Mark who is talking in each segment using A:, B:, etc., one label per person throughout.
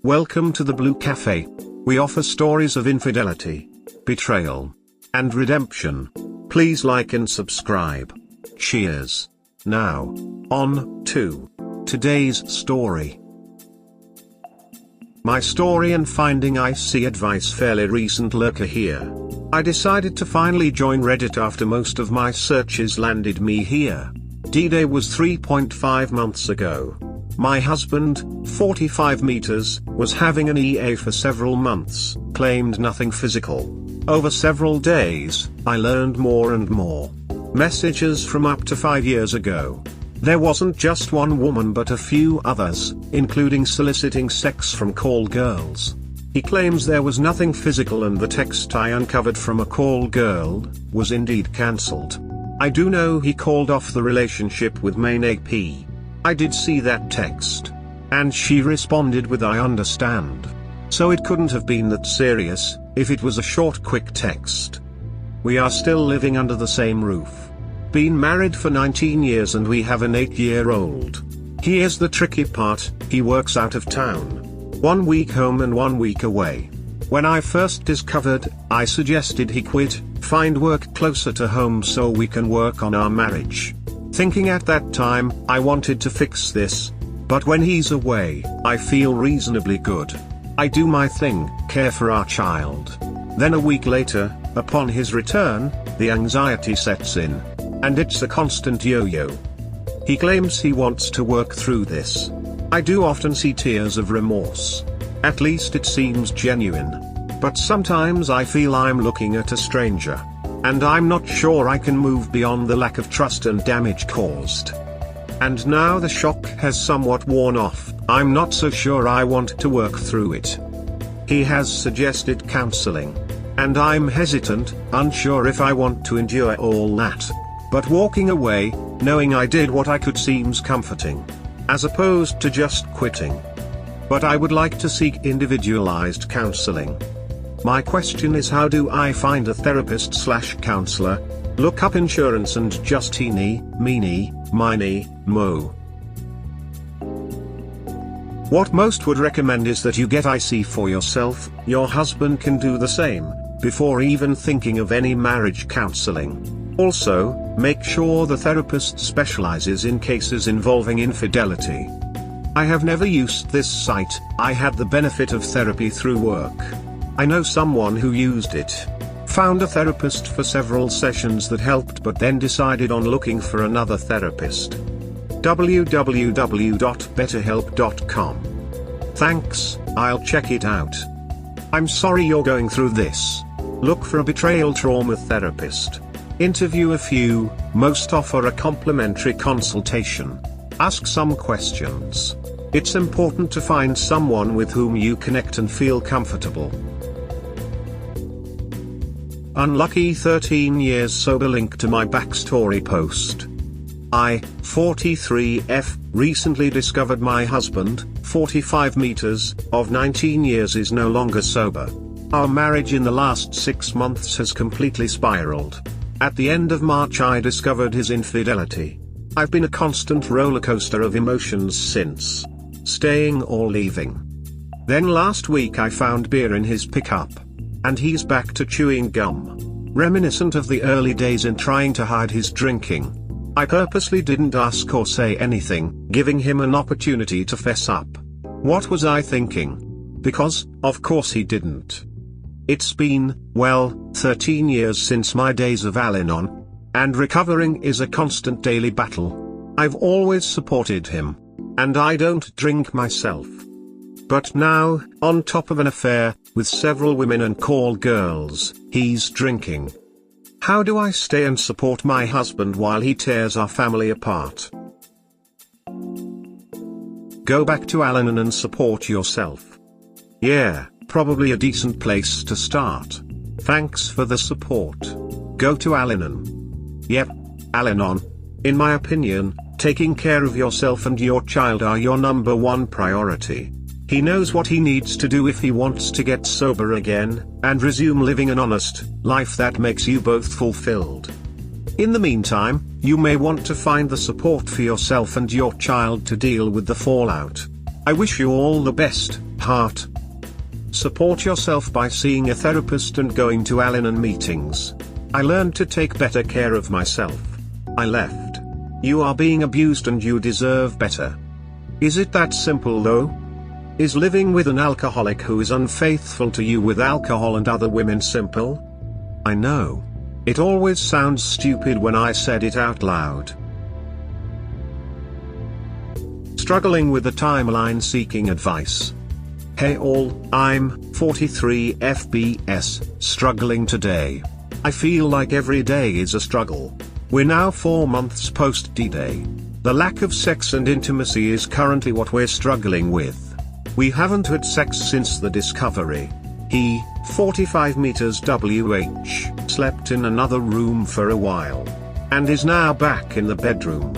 A: Welcome to the Blue Cafe. We offer stories of infidelity, betrayal, and redemption. Please like and subscribe. Cheers. Now, on to today's story. My story and finding IC advice. Fairly recent lurker here. I decided to finally join Reddit after most of my searches landed me here. D-Day was 3.5 months ago. My husband, 45 meters, was having an EA for several months, claimed nothing physical. Over several days, I learned more and more. Messages from up to 5 years ago. There wasn't just one woman but a few others, including soliciting sex from call girls. He claims there was nothing physical and the text I uncovered from a call girl was indeed cancelled. I do know he called off the relationship with main AP. I did see that text. And she responded with "I understand." So it couldn't have been that serious, if it was a short quick text. We are still living under the same roof. Been married for 19 years and we have an 8-year-old. Here's the tricky part, he works out of town. 1 week home and 1 week away. When I first discovered, I suggested he quit, find work closer to home so we can work on our marriage. Thinking at that time, I wanted to fix this. But when he's away, I feel reasonably good. I do my thing, care for our child. Then a week later, upon his return, the anxiety sets in. And it's a constant yo-yo. He claims he wants to work through this. I do often see tears of remorse. At least it seems genuine. But sometimes I feel I'm looking at a stranger. And I'm not sure I can move beyond the lack of trust and damage caused. And now the shock has somewhat worn off, I'm not so sure I want to work through it. He has suggested counseling. And I'm hesitant, unsure if I want to endure all that. But walking away, knowing I did what I could seems comforting. As opposed to just quitting. But I would like to seek individualized counseling. My question is, how do I find a therapist/counselor? Look up insurance and just eeny, meeny, miny, mo. What most would recommend is that you get IC for yourself. Your husband can do the same, before even thinking of any marriage counseling. Also, make sure the therapist specializes in cases involving infidelity. I have never used this site, I had the benefit of therapy through work. I know someone who used it. Found a therapist for several sessions that helped but then decided on looking for another therapist. www.betterhelp.com. Thanks, I'll check it out. I'm sorry you're going through this. Look for a betrayal trauma therapist. Interview a few, most offer a complimentary consultation. Ask some questions. It's important to find someone with whom you connect and feel comfortable. Unlucky 13 years sober. Link to my backstory post. I, 43F, recently discovered my husband, 45 meters, of 19 years is no longer sober. Our marriage in the last 6 months has completely spiraled. At the end of March I discovered his infidelity. I've been a constant rollercoaster of emotions since. Staying or leaving. Then last week I found beer in his pickup. And he's back to chewing gum. Reminiscent of the early days in trying to hide his drinking. I purposely didn't ask or say anything, giving him an opportunity to fess up. What was I thinking? Because, of course he didn't. It's been, 13 years since my days of Al-Anon. And recovering is a constant daily battle. I've always supported him. And I don't drink myself. But now, on top of an affair, with several women and call girls, he's drinking. How do I stay and support my husband while he tears our family apart? Go back to Al-Anon and support yourself. Yeah, probably a decent place to start. Thanks for the support. Go to Al-Anon. Yep, Al-Anon. In my opinion, taking care of yourself and your child are your number one priority. He knows what he needs to do if he wants to get sober again, and resume living an honest life that makes you both fulfilled. In the meantime, you may want to find the support for yourself and your child to deal with the fallout. I wish you all the best, heart. Support yourself by seeing a therapist and going to Al-Anon meetings. I learned to take better care of myself. I left. You are being abused and you deserve better. Is it that simple though? Is living with an alcoholic who is unfaithful to you with alcohol and other women simple? I know. It always sounds stupid when I said it out loud. Struggling with the timeline, seeking advice. Hey all, I'm 43 FPS, struggling today. I feel like every day is a struggle. We're now 4 months post D-Day. The lack of sex and intimacy is currently what we're struggling with. We haven't had sex since the discovery. He, 45 meters WH, slept in another room for a while. And is now back in the bedroom.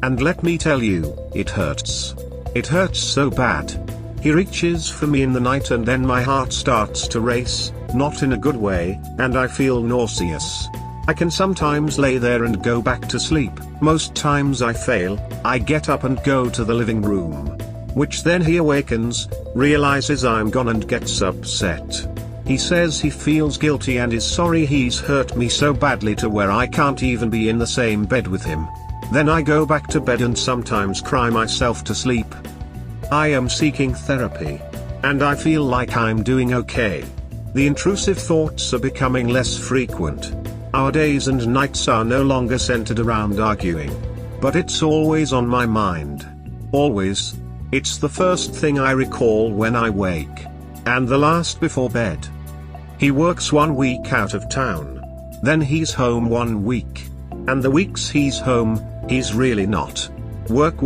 A: And let me tell you, it hurts. It hurts so bad. He reaches for me in the night and then my heart starts to race, not in a good way, and I feel nauseous. I can sometimes lay there and go back to sleep. Most times I fail. I get up and go to the living room. Which then he awakens, realizes I'm gone and gets upset. He says he feels guilty and is sorry he's hurt me so badly to where I can't even be in the same bed with him. Then I go back to bed and sometimes cry myself to sleep. I am seeking therapy. And I feel like I'm doing okay. The intrusive thoughts are becoming less frequent. Our days and nights are no longer centered around arguing. But it's always on my mind. Always. It's the first thing I recall when I wake. And the last before bed. He works 1 week out of town. Then he's home 1 week. And the weeks he's home, he's really not. Work.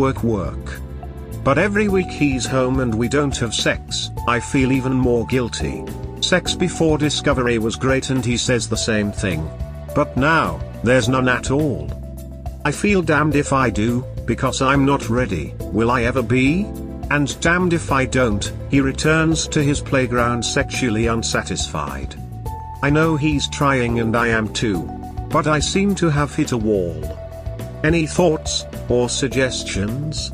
A: But every week he's home and we don't have sex, I feel even more guilty. Sex before discovery was great and he says the same thing. But now, there's none at all. I feel damned if I do, because I'm not ready. Will I ever be? And damned if I don't. He returns to his playground sexually unsatisfied. I know he's trying and I am too. But I seem to have hit a wall. Any thoughts, or suggestions?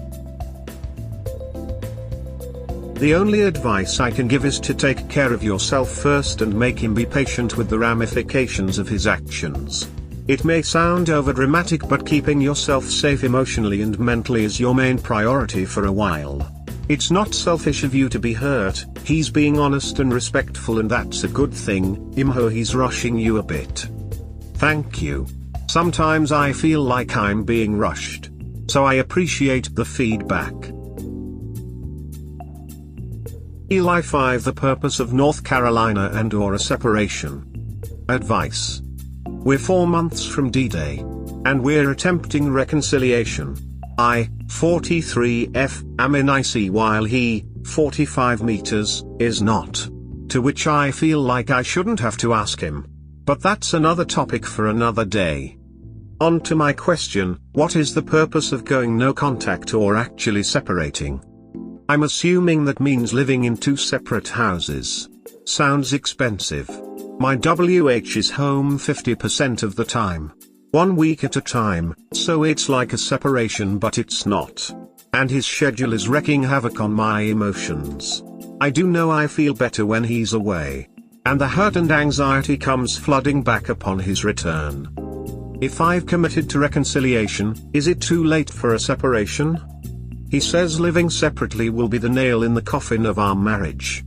A: The only advice I can give is to take care of yourself first and make him be patient with the ramifications of his actions. It may sound overdramatic, but keeping yourself safe emotionally and mentally is your main priority for a while. It's not selfish of you to be hurt, he's being honest and respectful and that's a good thing. Imho, he's rushing you a bit. Thank you. Sometimes I feel like I'm being rushed. So I appreciate the feedback. Eli 5, the purpose of North Carolina and or a separation. Advice. We're 4 months from D-Day. And we're attempting reconciliation. I, 43F, am in IC while he, 45 meters, is not. To which I feel like I shouldn't have to ask him. But that's another topic for another day. On to my question, what is the purpose of going no contact or actually separating? I'm assuming that means living in 2 separate houses. Sounds expensive. My WH is home 50% of the time. 1 week at a time, so it's like a separation but it's not. And his schedule is wreaking havoc on my emotions. I do know I feel better when he's away. And the hurt and anxiety comes flooding back upon his return. If I've committed to reconciliation, is it too late for a separation? He says living separately will be the nail in the coffin of our marriage.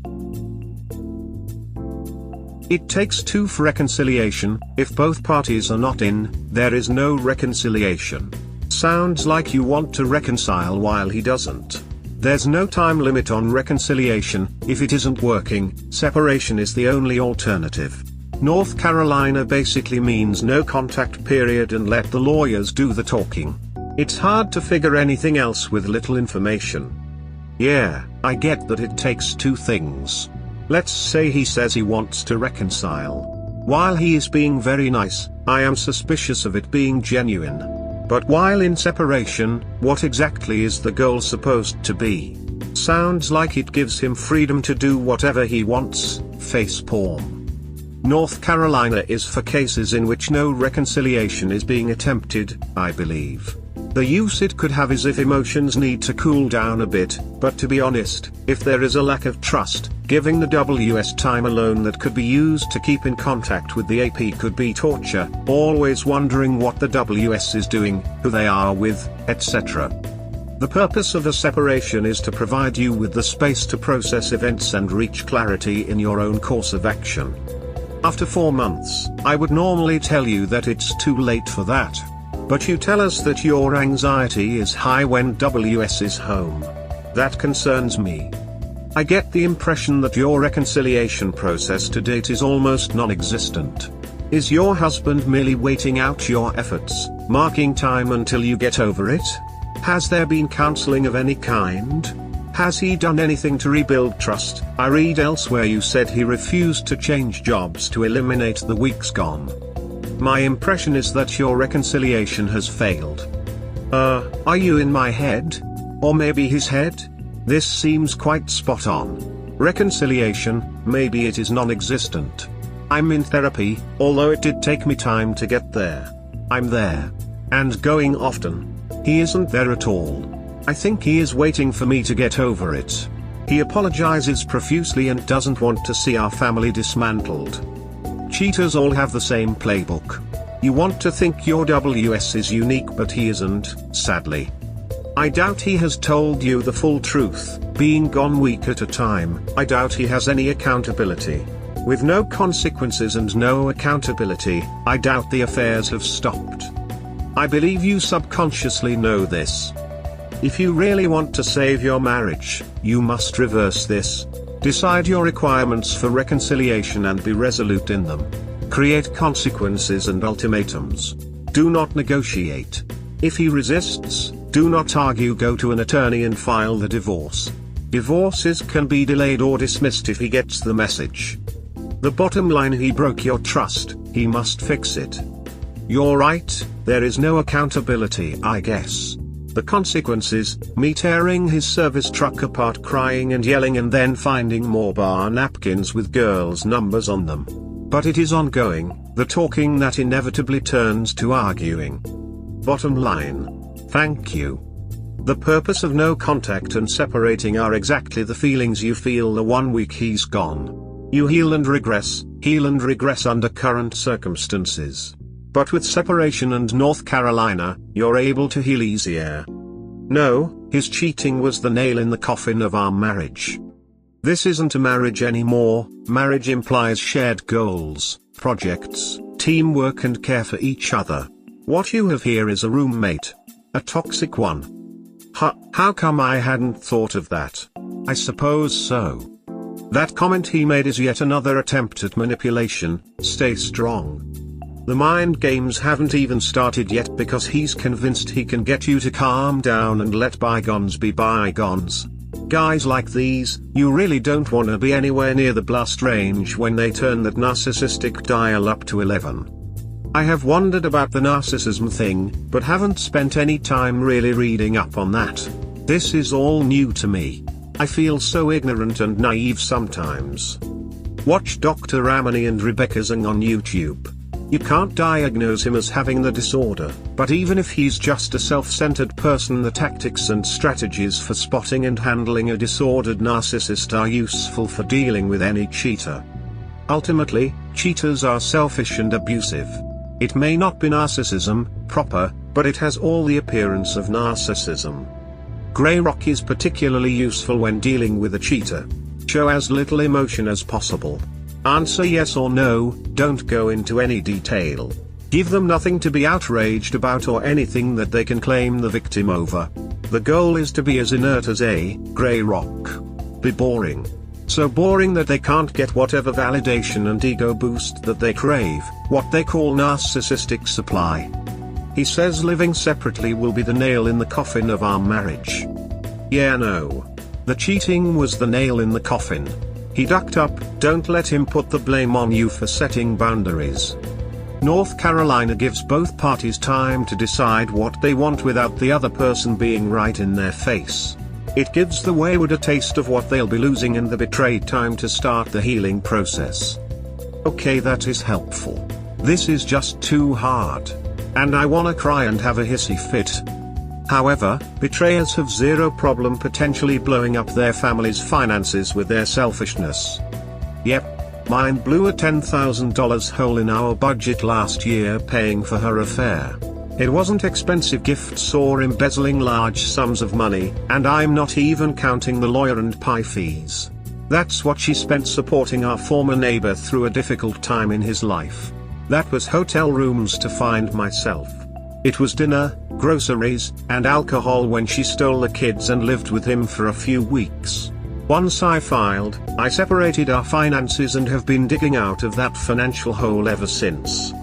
A: It takes 2 for reconciliation. If both parties are not in, there is no reconciliation. Sounds like you want to reconcile while he doesn't. There's no time limit on reconciliation. If it isn't working, separation is the only alternative. North Carolina basically means no contact period and let the lawyers do the talking. It's hard to figure anything else with little information. Yeah, I get that it takes 2 things. Let's say he says he wants to reconcile. While he is being very nice, I am suspicious of it being genuine. But while in separation, what exactly is the goal supposed to be? Sounds like it gives him freedom to do whatever he wants. Facepalm. North Carolina is for cases in which no reconciliation is being attempted, I believe. The use it could have is if emotions need to cool down a bit, but to be honest, if there is a lack of trust, giving the WS time alone that could be used to keep in contact with the AP could be torture, always wondering what the WS is doing, who they are with, etc. The purpose of a separation is to provide you with the space to process events and reach clarity in your own course of action. After 4 months, I would normally tell you that it's too late for that. But you tell us that your anxiety is high when WS is home. That concerns me. I get the impression that your reconciliation process to date is almost non-existent. Is your husband merely waiting out your efforts, marking time until you get over it? Has there been counseling of any kind? Has he done anything to rebuild trust? I read elsewhere you said he refused to change jobs to eliminate the weeks gone. My impression is that your reconciliation has failed. Are you in my head? Or maybe his head? This seems quite spot on. Reconciliation, maybe it is non-existent. I'm in therapy, although it did take me time to get there. I'm there. And going often. He isn't there at all. I think he is waiting for me to get over it. He apologizes profusely and doesn't want to see our family dismantled. Cheaters all have the same playbook. You want to think your WS is unique, but he isn't, sadly. I doubt he has told you the full truth, being gone week at a time. I doubt he has any accountability. With no consequences and no accountability, I doubt the affairs have stopped. I believe you subconsciously know this. If you really want to save your marriage, you must reverse this. Decide your requirements for reconciliation and be resolute in them. Create consequences and ultimatums. Do not negotiate. If he resists, do not argue. Go to an attorney and file the divorce. Divorces can be delayed or dismissed if he gets the message. The bottom line: he broke your trust, he must fix it. You're right, there is no accountability, I guess. The consequences: me tearing his service truck apart, crying and yelling, and then finding more bar napkins with girls' numbers on them. But it is ongoing, the talking that inevitably turns to arguing. Bottom line: thank you. The purpose of no contact and separating are exactly the feelings you feel the 1 week he's gone. You heal and regress under current circumstances. But with separation and North Carolina, you're able to heal easier. No, his cheating was the nail in the coffin of our marriage. This isn't a marriage anymore. Marriage implies shared goals, projects, teamwork and care for each other. What you have here is a roommate. A toxic one. How come I hadn't thought of that? I suppose so. That comment he made is yet another attempt at manipulation. Stay strong. The mind games haven't even started yet because he's convinced he can get you to calm down and let bygones be bygones. Guys like these, you really don't want to be anywhere near the blast range when they turn that narcissistic dial up to 11. I have wondered about the narcissism thing, but haven't spent any time really reading up on that. This is all new to me. I feel so ignorant and naive sometimes. Watch Dr. Ramani and Rebecca Zhang on YouTube. You can't diagnose him as having the disorder, but even if he's just a self-centered person, the tactics and strategies for spotting and handling a disordered narcissist are useful for dealing with any cheater. Ultimately, cheaters are selfish and abusive. It may not be narcissism proper, but it has all the appearance of narcissism. Grey rock is particularly useful when dealing with a cheater. Show as little emotion as possible. Answer yes or no, don't go into any detail. Give them nothing to be outraged about or anything that they can claim the victim over. The goal is to be as inert as a grey rock. Be boring. So boring that they can't get whatever validation and ego boost that they crave, what they call narcissistic supply. He says living separately will be the nail in the coffin of our marriage. Yeah, no. The cheating was the nail in the coffin. He ducked up. Don't let him put the blame on you for setting boundaries. North Carolina gives both parties time to decide what they want without the other person being right in their face. It gives the wayward a taste of what they'll be losing and the betrayed time to start the healing process. Okay, that is helpful. This is just too hard. And I wanna cry and have a hissy fit. However, betrayers have zero problem potentially blowing up their family's finances with their selfishness. Yep. Mine blew a $10,000 hole in our budget last year paying for her affair. It wasn't expensive gifts or embezzling large sums of money, and I'm not even counting the lawyer and pie fees. That's what she spent supporting our former neighbor through a difficult time in his life. That was hotel rooms to find myself. It was dinner, groceries, and alcohol when she stole the kids and lived with him for a few weeks. Once I filed, I separated our finances and have been digging out of that financial hole ever since.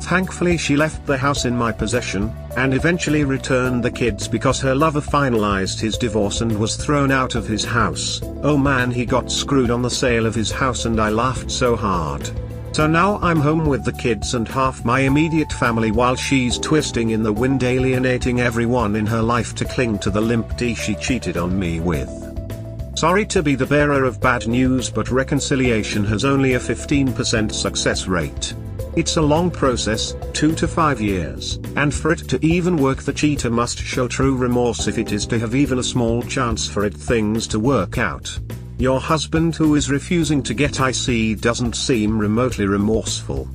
A: Thankfully she left the house in my possession, and eventually returned the kids because her lover finalized his divorce and was thrown out of his house. Oh man, he got screwed on the sale of his house and I laughed so hard. So now I'm home with the kids and half my immediate family while she's twisting in the wind, alienating everyone in her life to cling to the limp D she cheated on me with. Sorry to be the bearer of bad news, but reconciliation has only a 15% success rate. It's a long process, 2 to 5 years, and for it to even work the cheater must show true remorse if it is to have even a small chance for things to work out. Your husband who is refusing to get IC doesn't seem remotely remorseful.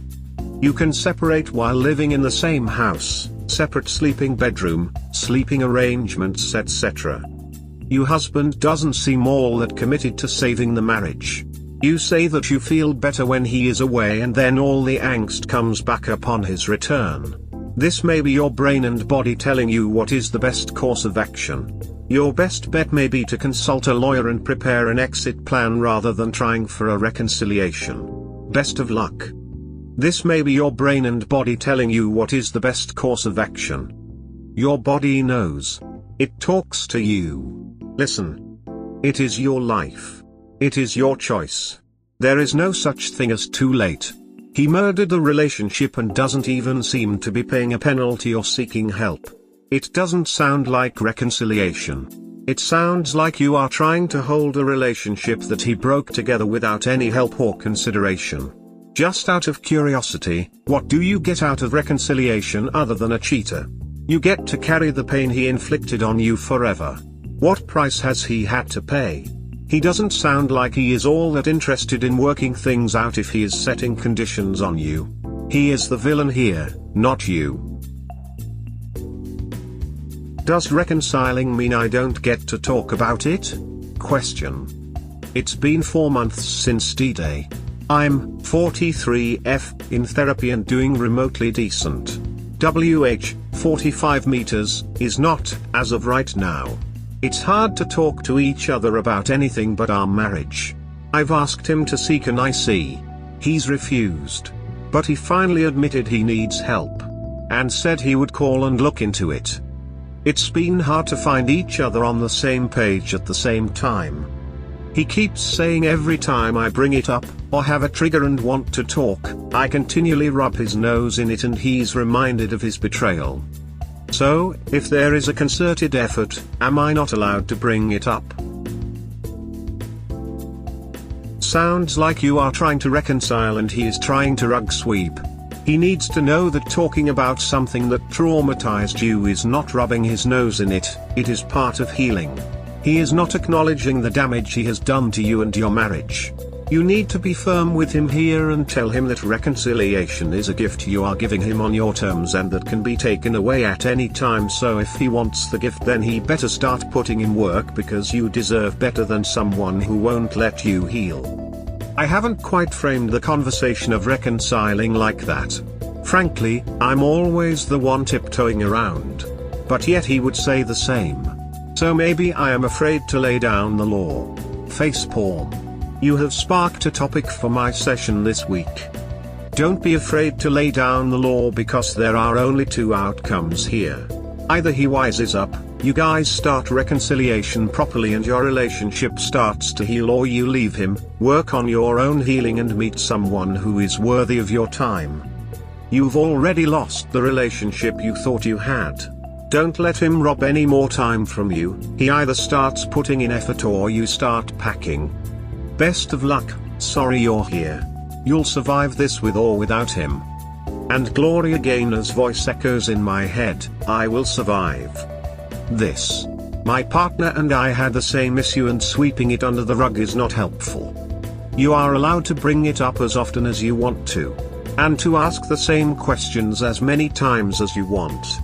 A: You can separate while living in the same house, separate sleeping bedroom, sleeping arrangements, etc. Your husband doesn't seem all that committed to saving the marriage. You say that you feel better when he is away and then all the angst comes back upon his return. This may be your brain and body telling you what is the best course of action. Your best bet may be to consult a lawyer and prepare an exit plan rather than trying for a reconciliation. Best of luck. This may be your brain and body telling you what is the best course of action. Your body knows. It talks to you. Listen. It is your life. It is your choice. There is no such thing as too late. He murdered the relationship and doesn't even seem to be paying a penalty or seeking help. It doesn't sound like reconciliation. It sounds like you are trying to hold a relationship that he broke together without any help or consideration. Just out of curiosity, what do you get out of reconciliation other than a cheater? You get to carry the pain he inflicted on you forever. What price has he had to pay? He doesn't sound like he is all that interested in working things out if he is setting conditions on you. He is the villain here, not you. Does reconciling mean I don't get to talk about it? Question. It's been 4 months since D-Day. I'm 43F in therapy and doing remotely decent. WH 45 meters is not as of right now. It's hard to talk to each other about anything but our marriage. I've asked him to seek an IC. He's refused. But he finally admitted he needs help. And said he would call and look into it. It's been hard to find each other on the same page at the same time. He keeps saying every time I bring it up, or have a trigger and want to talk, I continually rub his nose in it and he's reminded of his betrayal. So, if there is a concerted effort, am I not allowed to bring it up? Sounds like you are trying to reconcile and he is trying to rug sweep. He needs to know that talking about something that traumatized you is not rubbing his nose in it, it is part of healing. He is not acknowledging the damage he has done to you and your marriage. You need to be firm with him here and tell him that reconciliation is a gift you are giving him on your terms and that can be taken away at any time, so if he wants the gift then he better start putting in work because you deserve better than someone who won't let you heal. I haven't quite framed the conversation of reconciling like that. Frankly, I'm always the one tiptoeing around. But yet he would say the same. So maybe I am afraid to lay down the law. Facepalm. You have sparked a topic for my session this week. Don't be afraid to lay down the law because there are only 2 outcomes here. Either he wises up, you guys start reconciliation properly and your relationship starts to heal, or you leave him, work on your own healing and meet someone who is worthy of your time. You've already lost the relationship you thought you had. Don't let him rob any more time from you. He either starts putting in effort or you start packing. Best of luck. Sorry you're here. You'll survive this with or without him. And Gloria Gaynor's voice echoes in my head, I will survive. this. My partner and I had the same issue and sweeping it under the rug is not helpful. You are allowed to bring it up as often as you want to. And to ask the same questions as many times as you want.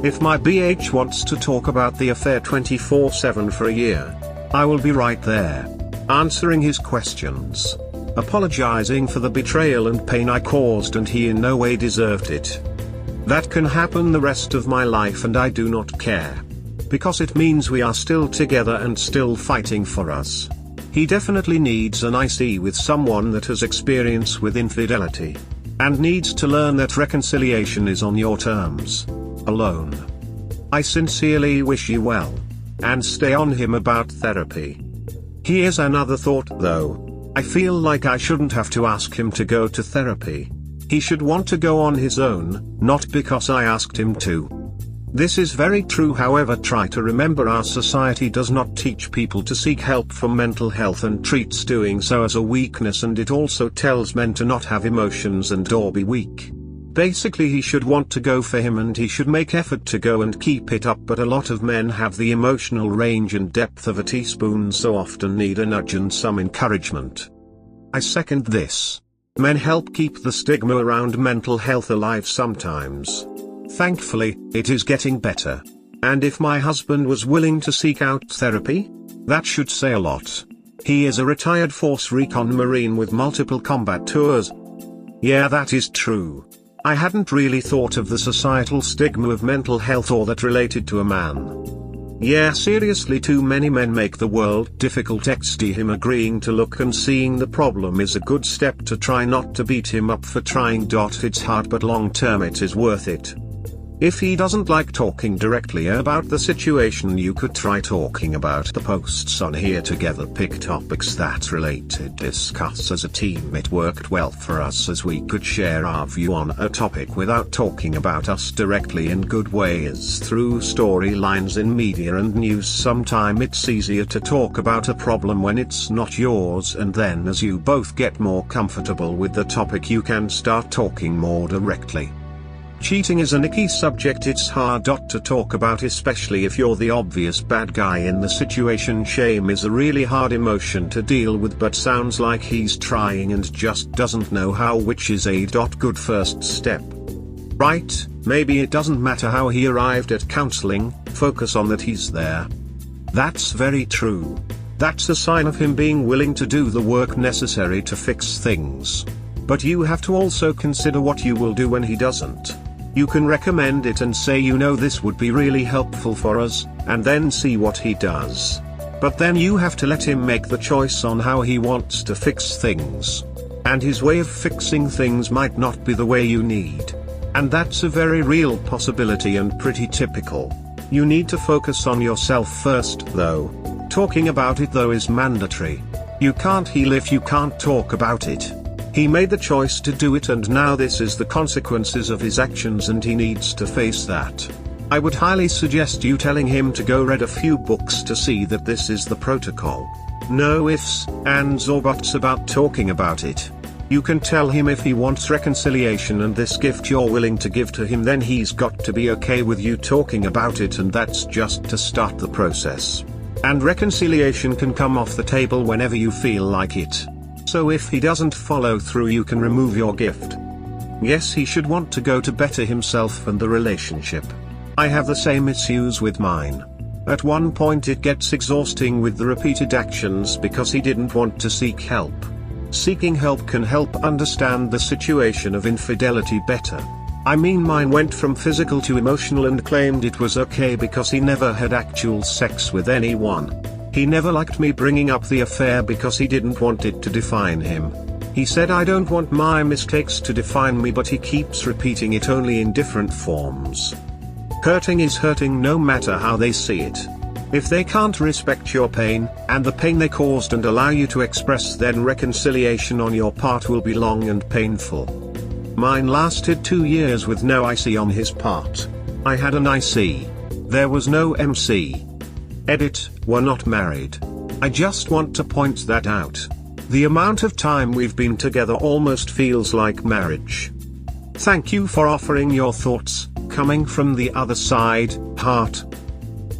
A: If my BH wants to talk about the affair 24/7 for a year, I will be right there, answering his questions, apologizing for the betrayal and pain I caused, and he in no way deserved it. That can happen the rest of my life and I do not care. Because it means we are still together and still fighting for us. He definitely needs an IC with someone that has experience with infidelity. And needs to learn that reconciliation is on your terms. Alone. I sincerely wish you well. And stay on him about therapy. Here's another thought though. I feel like I shouldn't have to ask him to go to therapy. He should want to go on his own, not because I asked him to. This is very true, however try to remember our society does not teach people to seek help for mental health and treats doing so as a weakness, and it also tells men to not have emotions and or be weak. Basically he should want to go for him and he should make effort to go and keep it up, but a lot of men have the emotional range and depth of a teaspoon, so often need a nudge and some encouragement. I second this. Men help keep the stigma around mental health alive sometimes. Thankfully, it is getting better. And if my husband was willing to seek out therapy, that should say a lot. He is a retired Force Recon Marine with multiple combat tours. Yeah, that is true. I hadn't really thought of the societal stigma of mental health or that related to a man. Yeah, seriously, too many men make the world difficult. XD him agreeing to look and seeing the problem is a good step to try not to beat him up for trying. It's hard, but long term it is worth it. If he doesn't like talking directly about the situation, you could try talking about the posts on here together. Pick topics that relate to discuss as a team. It worked well for us as we could share our view on a topic without talking about us directly in good ways through storylines in media and news. Sometimes it's easier to talk about a problem when it's not yours, and then as you both get more comfortable with the topic you can start talking more directly. Cheating is an icky subject. It's hard to talk about, especially if you're the obvious bad guy in the situation. Shame is a really hard emotion to deal with, but sounds like he's trying and just doesn't know how, which is a good first step. Right, maybe it doesn't matter how he arrived at counseling, focus on that he's there. That's very true. That's a sign of him being willing to do the work necessary to fix things. But you have to also consider what you will do when he doesn't. You can recommend it and say, you know, this would be really helpful for us, and then see what he does. But then you have to let him make the choice on how he wants to fix things. And his way of fixing things might not be the way you need. And that's a very real possibility and pretty typical. You need to focus on yourself first though. Talking about it though is mandatory. You can't heal if you can't talk about it. He made the choice to do it, and now this is the consequences of his actions and he needs to face that. I would highly suggest you telling him to go read a few books to see that this is the protocol. No ifs, ands or buts about talking about it. You can tell him if he wants reconciliation and this gift you're willing to give to him, then he's got to be okay with you talking about it, and that's just to start the process. And reconciliation can come off the table whenever you feel like it. So if he doesn't follow through, you can remove your gift. Yes, he should want to go to better himself and the relationship. I have the same issues with mine. At one point it gets exhausting with the repeated actions because he didn't want to seek help. Seeking help can help understand the situation of infidelity better. I mean, mine went from physical to emotional and claimed it was okay because he never had actual sex with anyone. He never liked me bringing up the affair because he didn't want it to define him. He said, I don't want my mistakes to define me, but he keeps repeating it, only in different forms. Hurting is hurting no matter how they see it. If they can't respect your pain, and the pain they caused, and allow you to express, then reconciliation on your part will be long and painful. Mine lasted 2 years with no IC on his part. I had an IC. There was no MC. Edit, we're not married. I just want to point that out. The amount of time we've been together almost feels like marriage. Thank you for offering your thoughts, coming from the other side, heart.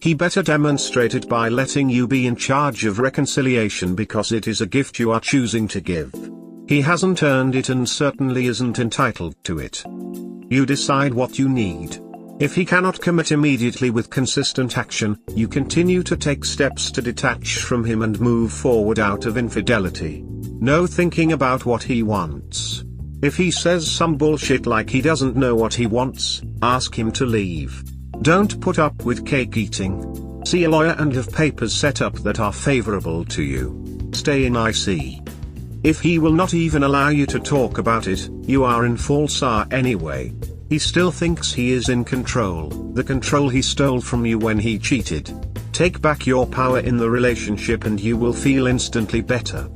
A: He better demonstrate it by letting you be in charge of reconciliation, because it is a gift you are choosing to give. He hasn't earned it and certainly isn't entitled to it. You decide what you need. If he cannot commit immediately with consistent action, you continue to take steps to detach from him and move forward out of infidelity. No thinking about what he wants. If he says some bullshit like he doesn't know what he wants, ask him to leave. Don't put up with cake eating. See a lawyer and have papers set up that are favorable to you. Stay in IC. If he will not even allow you to talk about it, you are in false R anyway. He still thinks he is in control, the control he stole from you when he cheated. Take back your power in the relationship and you will feel instantly better.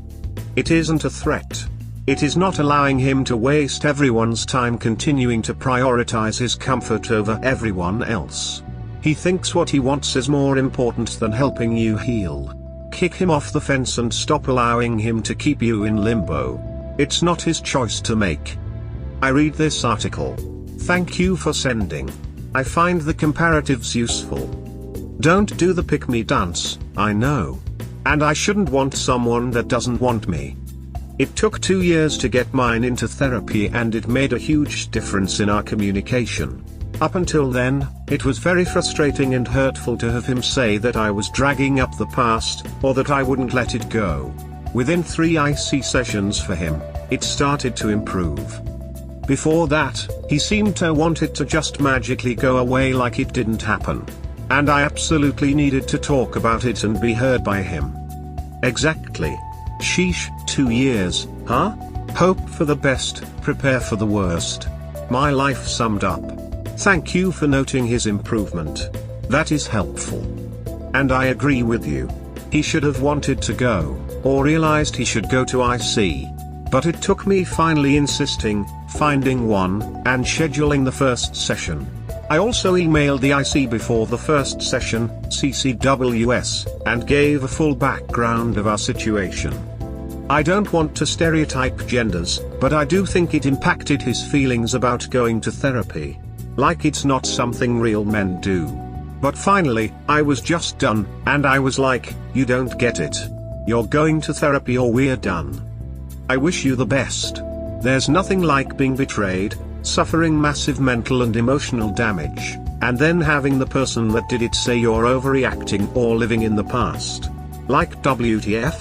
A: It isn't a threat. It is not allowing him to waste everyone's time continuing to prioritize his comfort over everyone else. He thinks what he wants is more important than helping you heal. Kick him off the fence and stop allowing him to keep you in limbo. It's not his choice to make. I read this article. Thank you for sending. I find the comparatives useful. Don't do the pick-me dance, I know. And I shouldn't want someone that doesn't want me. It took 2 years to get mine into therapy and it made a huge difference in our communication. Up until then, it was very frustrating and hurtful to have him say that I was dragging up the past, or that I wouldn't let it go. Within 3 IC sessions for him, it started to improve. Before that, he seemed to want it to just magically go away like it didn't happen. And I absolutely needed to talk about it and be heard by him. Exactly. Sheesh, 2 years, huh? Hope for the best, prepare for the worst. My life summed up. Thank you for noting his improvement. That is helpful. And I agree with you. He should have wanted to go, or realized he should go to IC. But it took me finally insisting, finding one, and scheduling the first session. I also emailed the IC before the first session, CCWS, and gave a full background of our situation. I don't want to stereotype genders, but I do think it impacted his feelings about going to therapy. Like it's not something real men do. But finally, I was just done, and I was like, you don't get it. You're going to therapy or we're done. I wish you the best. There's nothing like being betrayed, suffering massive mental and emotional damage, and then having the person that did it say you're overreacting or living in the past. Like WTF?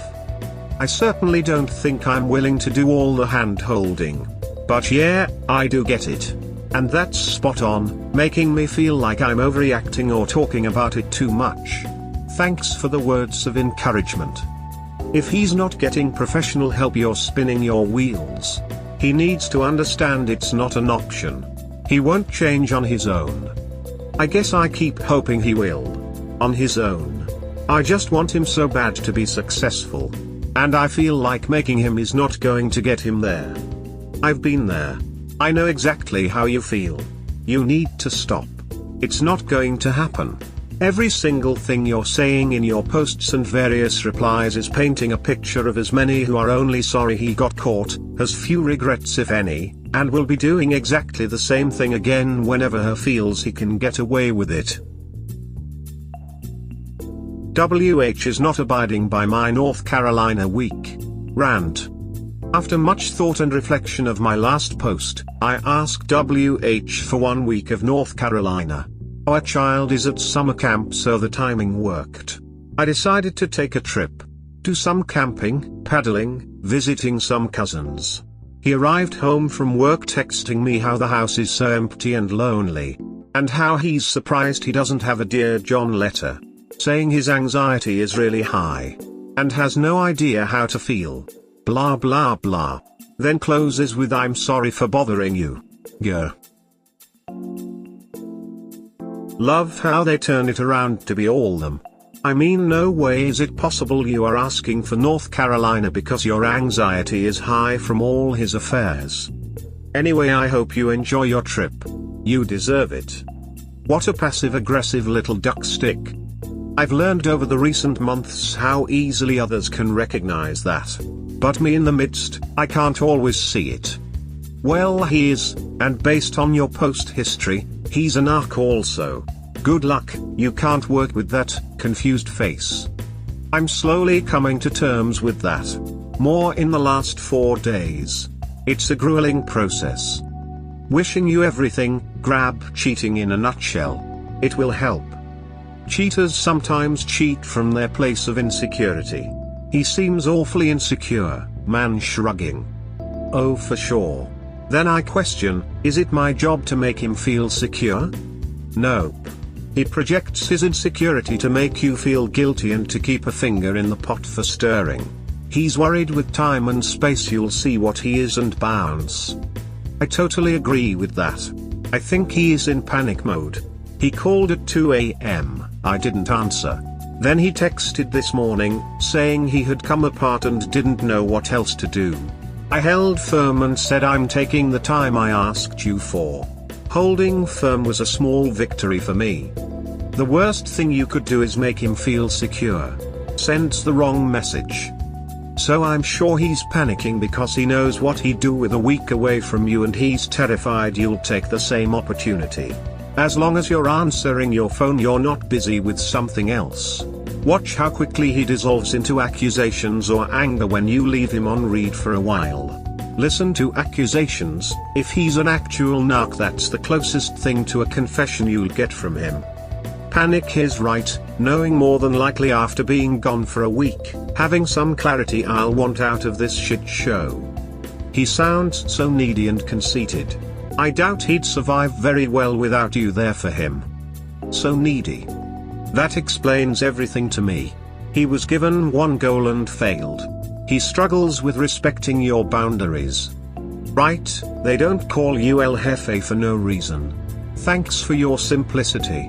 A: I certainly don't think I'm willing to do all the hand-holding. But yeah, I do get it. And that's spot on, making me feel like I'm overreacting or talking about it too much. Thanks for the words of encouragement. If he's not getting professional help, you're spinning your wheels. He needs to understand it's not an option. He won't change on his own. I guess I keep hoping he will. On his own. I just want him so bad to be successful. And I feel like making him is not going to get him there. I've been there. I know exactly how you feel. You need to stop. It's not going to happen. Every single thing you're saying in your posts and various replies is painting a picture of as many who are only sorry he got caught, has few regrets if any, and will be doing exactly the same thing again whenever he feels he can get away with it. WH is not abiding by my North Carolina week rant. After much thought and reflection of my last post, I asked WH for 1 week of North Carolina. Our child is at summer camp, so the timing worked. I decided to take a trip. Do some camping, paddling, visiting some cousins. He arrived home from work texting me how the house is so empty and lonely. And how he's surprised he doesn't have a Dear John letter. Saying his anxiety is really high. And has no idea how to feel. Blah blah blah. Then closes with I'm sorry for bothering you. Go. Love how they turn it around to be all them. I mean, no way is it possible you are asking for North Carolina because your anxiety is high from all his affairs. Anyway, I hope you enjoy your trip. You deserve it. What a passive-aggressive little duck stick. I've learned over the recent months how easily others can recognize that. But me in the midst, I can't always see it. Well, he is, and based on your post history, he's a narc also. Good luck, you can't work with that confused face. I'm slowly coming to terms with that. More in the last 4 days. It's a grueling process. Wishing you everything, grab cheating in a nutshell. It will help. Cheaters sometimes cheat from their place of insecurity. He seems awfully insecure, man shrugging. Oh, for sure. Then I question, is it my job to make him feel secure? Nope. He projects his insecurity to make you feel guilty and to keep a finger in the pot for stirring. He's worried with time and space you'll see what he is and bounce. I totally agree with that. I think he is in panic mode. He called at 2 a.m, I didn't answer. Then he texted this morning, saying he had come apart and didn't know what else to do. I held firm and said I'm taking the time I asked you for. Holding firm was a small victory for me. The worst thing you could do is make him feel secure. Sends the wrong message. So I'm sure he's panicking because he knows what he'd do with a week away from you and he's terrified you'll take the same opportunity. As long as you're answering your phone, you're not busy with something else. Watch how quickly he dissolves into accusations or anger when you leave him on read for a while. Listen to accusations. If he's an actual narc, that's the closest thing to a confession you'll get from him. Panic is right, knowing more than likely after being gone for a week, having some clarity I'll want out of this shit show. He sounds so needy and conceited. I doubt he'd survive very well without you there for him. So needy. That explains everything to me. He was given one goal and failed. He struggles with respecting your boundaries. Right, they don't call you El Jefe for no reason. Thanks for your simplicity.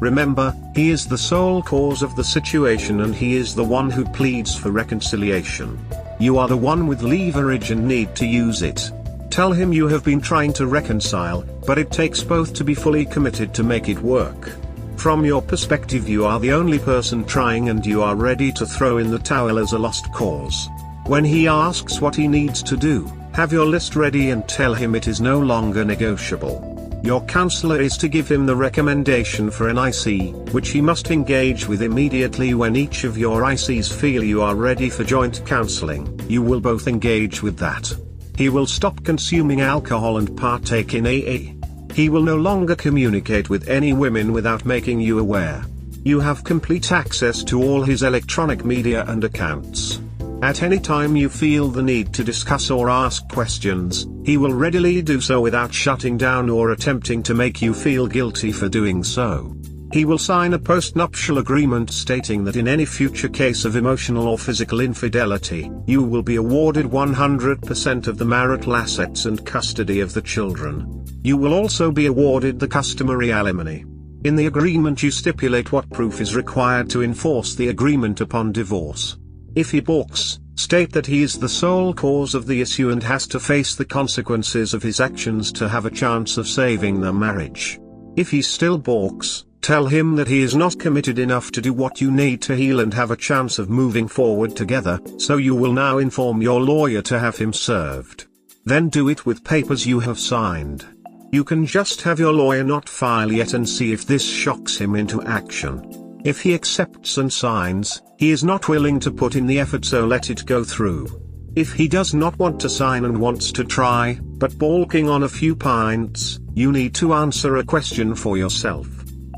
A: Remember, he is the sole cause of the situation and he is the one who pleads for reconciliation. You are the one with leverage and need to use it. Tell him you have been trying to reconcile, but it takes both to be fully committed to make it work. From your perspective, you are the only person trying and you are ready to throw in the towel as a lost cause. When he asks what he needs to do, have your list ready and tell him it is no longer negotiable. Your counselor is to give him the recommendation for an IC, which he must engage with immediately. When each of your ICs feel you are ready for joint counseling, you will both engage with that. He will stop consuming alcohol and partake in AA. He will no longer communicate with any women without making you aware. You have complete access to all his electronic media and accounts. At any time you feel the need to discuss or ask questions, he will readily do so without shutting down or attempting to make you feel guilty for doing so. He will sign a postnuptial agreement stating that in any future case of emotional or physical infidelity, you will be awarded 100% of the marital assets and custody of the children. You will also be awarded the customary alimony. In the agreement you stipulate what proof is required to enforce the agreement upon divorce. If he balks, state that he is the sole cause of the issue and has to face the consequences of his actions to have a chance of saving the marriage. If he still balks, tell him that he is not committed enough to do what you need to heal and have a chance of moving forward together, so you will now inform your lawyer to have him served. Then do it with papers you have signed. You can just have your lawyer not file yet and see if this shocks him into action. If he accepts and signs, he is not willing to put in the effort, so let it go through. If he does not want to sign and wants to try, but balking on a few pints, you need to answer a question for yourself.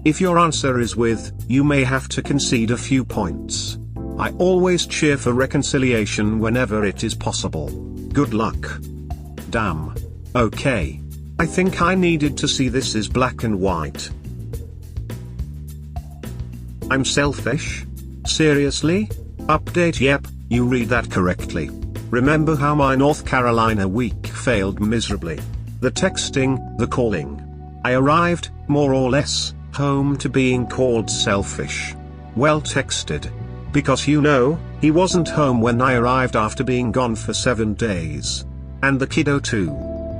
A: If your answer is with, you may have to concede a few points. I always cheer for reconciliation whenever it is possible. Good luck. Damn. Okay. I think I needed to see this as black and white. I'm selfish? Seriously? Update. Yep, you read that correctly. Remember how my North Carolina week failed miserably? The texting, the calling. I arrived, more or less, home to being called selfish. Well texted. Because you know, he wasn't home when I arrived after being gone for 7 days. And the kiddo too.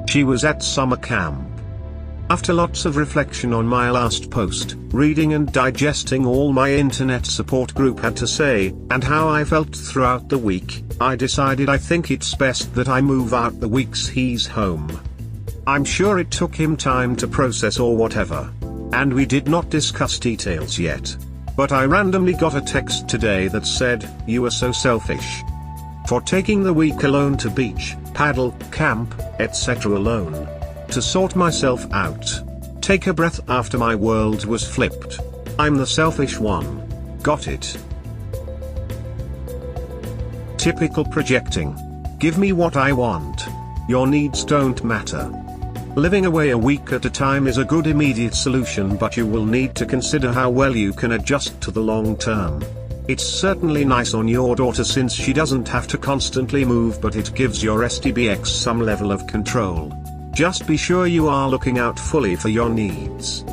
A: She was at summer camp. After lots of reflection on my last post, reading and digesting all my internet support group had to say, and how I felt throughout the week, I decided I think it's best that I move out the weeks he's home. I'm sure it took him time to process or whatever. And we did not discuss details yet. But I randomly got a text today that said, "You are so selfish. For taking the week alone to beach, paddle, camp, etc. alone. To sort myself out. Take a breath after my world was flipped. I'm the selfish one. Got it." Typical projecting. Give me what I want. Your needs don't matter. Living away a week at a time is a good immediate solution, but you will need to consider how well you can adjust to the long term. It's certainly nice on your daughter since she doesn't have to constantly move, but it gives your STBX some level of control. Just be sure you are looking out fully for your needs.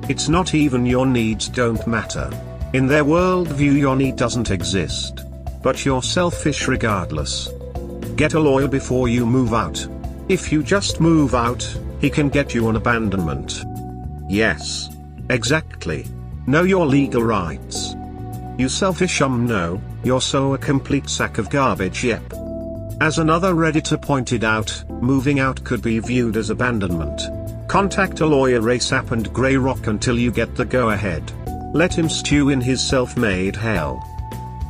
A: It's not even your needs don't matter. In their worldview your need doesn't exist. But you're selfish regardless. Get a lawyer before you move out. If you just move out, he can get you on abandonment. Yes. Exactly. Know your legal rights. You selfish no, you're so a complete sack of garbage, yep. As another Redditor pointed out, moving out could be viewed as abandonment. Contact a lawyer ASAP and grey rock until you get the go-ahead. Let him stew in his self-made hell.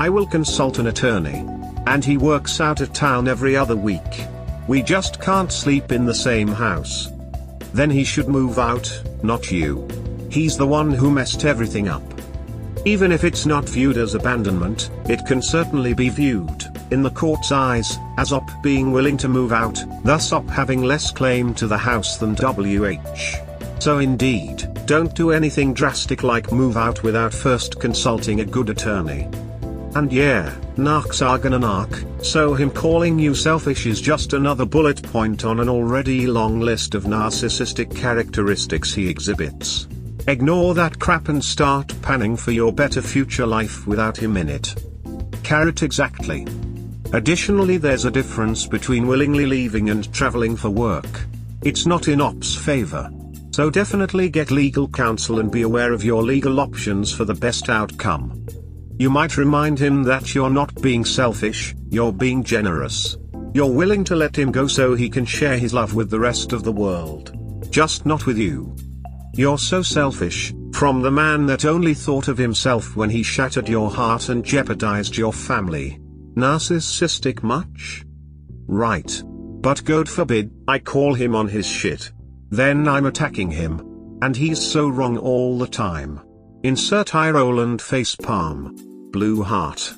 A: I will consult an attorney. And he works out of town every other week. We just can't sleep in the same house. Then he should move out, not you. He's the one who messed everything up. Even if it's not viewed as abandonment, it can certainly be viewed, in the court's eyes, as OP being willing to move out, thus OP having less claim to the house than WH. So indeed, don't do anything drastic like move out without first consulting a good attorney. And yeah, narcs are gonna narc, so him calling you selfish is just another bullet point on an already long list of narcissistic characteristics he exhibits. Ignore that crap and start panning for your better future life without him in it. Carrot exactly. Additionally, there's a difference between willingly leaving and traveling for work. It's not in OP's favor. So definitely get legal counsel and be aware of your legal options for the best outcome. You might remind him that you're not being selfish, you're being generous. You're willing to let him go so he can share his love with the rest of the world. Just not with you. You're so selfish, from the man that only thought of himself when he shattered your heart and jeopardized your family. Narcissistic much? Right. But God forbid, I call him on his shit. Then I'm attacking him. And he's so wrong all the time. Insert eye roll and face palm. Blue heart.